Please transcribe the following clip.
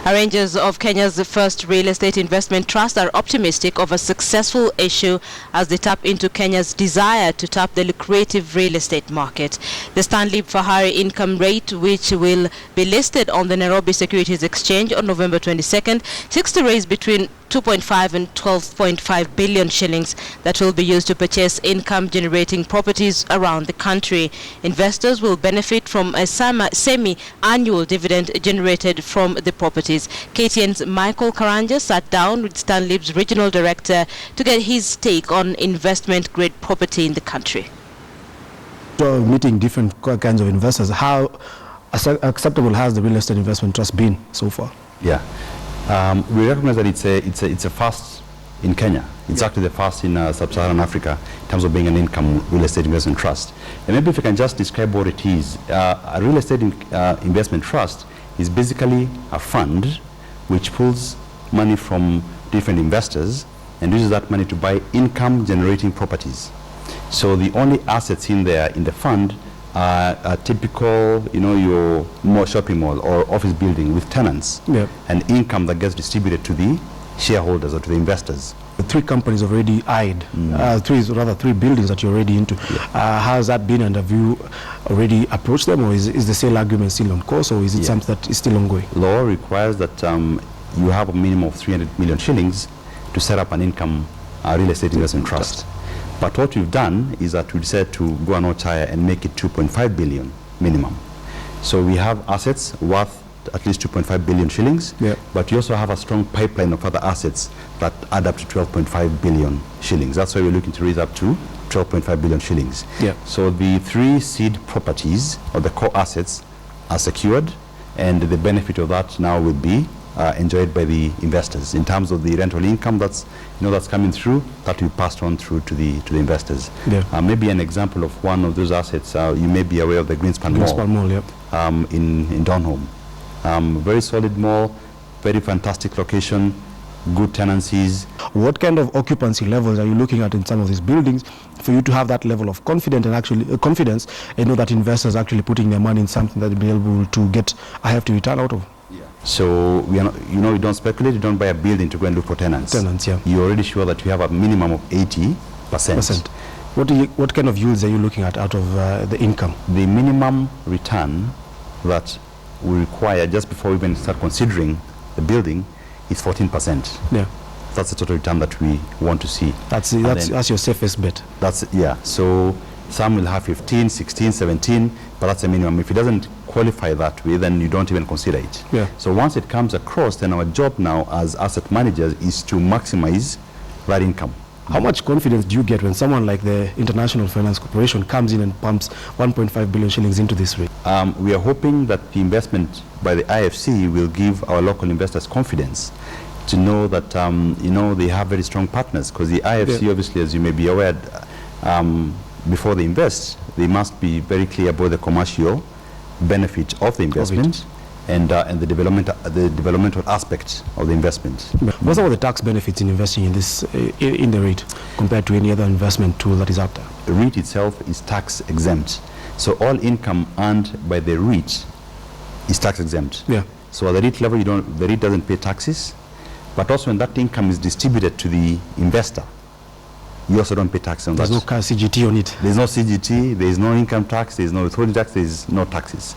Arrangers of Kenya's first real estate investment trust are optimistic of a successful issue as they tap into Kenya's desire to tap the lucrative real estate market. The Stanlib Fahari Income Reit, which will be listed on the Nairobi Securities Exchange on November 22nd, seeks to raise between 2.5 and 12.5 billion shillings that will be used to purchase income-generating properties around the country. Investors will benefit from a semi-annual dividend generated from the properties. KTN's Michael Karanja sat down with Stanlib's regional director to get his take on investment-grade property in the country. So meeting different kinds of investors, how acceptable has the real estate investment trust been so far? Yeah. We recognize that it's a first in Kenya. It's actually the first in sub-Saharan Africa in terms of being an income real estate investment trust. And maybe if I can just describe what it is. A real estate investment trust is basically a fund which pulls money from different investors and uses that money to buy income generating properties. So the only assets in there in the fund are a typical, your shopping mall or office building with tenants, and income that gets distributed to the shareholders or to the investors. The three companies already eyed, three buildings that you're already into. How has that been, and have you already approached them, or is the sale argument still on course, or is it something that is still ongoing? Law requires that you have a minimum of 300 million shillings to set up an income real estate investment trust. But what we've done is that we decided to go a notch higher and make it 2.5 billion minimum. So we have assets worth at least 2.5 billion shillings, but we also have a strong pipeline of other assets that add up to 12.5 billion shillings. That's why we're looking to raise up to 12.5 billion shillings. So the three seed properties or the core assets are secured, and the benefit of that now will be enjoyed by the investors. In terms of the rental income that's coming through, that will be passed on through to the investors. Maybe an example of one of those assets, you may be aware of the Greenspan Mall, in Donholm. Very solid mall, very fantastic location, good tenancies. What kind of occupancy levels are you looking at in some of these buildings for you to have that level of confidence and know that investors are actually putting their money in something that they'll be able to get a hefty return out of? So we are not, we don't speculate. You don't buy a building to go and look for tenants. You're already sure that you have a minimum of 80%. What kind of yields are you looking at out of the income? The minimum return that we require just before we even start considering the building is 14%. That's the total return that we want to see. That's your safest bet. So some will have 15, 16, 17, but that's a minimum. If it doesn't qualify that way, then you don't even consider it. So once it comes across, then our job now as asset managers is to maximize that income. How much confidence do you get when someone like the International Finance Corporation comes in and pumps 1.5 billion shillings into this rate? We are hoping that the investment by the IFC will give our local investors confidence to know that they have very strong partners, because the IFC, obviously, as you may be aware, before they invest, they must be very clear about the commercial benefit of the investment and the developmental aspect of the investment. What are the tax benefits in investing in this in the REIT compared to any other investment tool that is out there? The REIT itself is tax exempt, so all income earned by the REIT is tax exempt. So at the REIT level, the REIT doesn't pay taxes, but also when that income is distributed to the investor, you also don't pay tax on that. There's no CGT on it. There's no CGT, there's no income tax, there's no withholding tax, there's no taxes.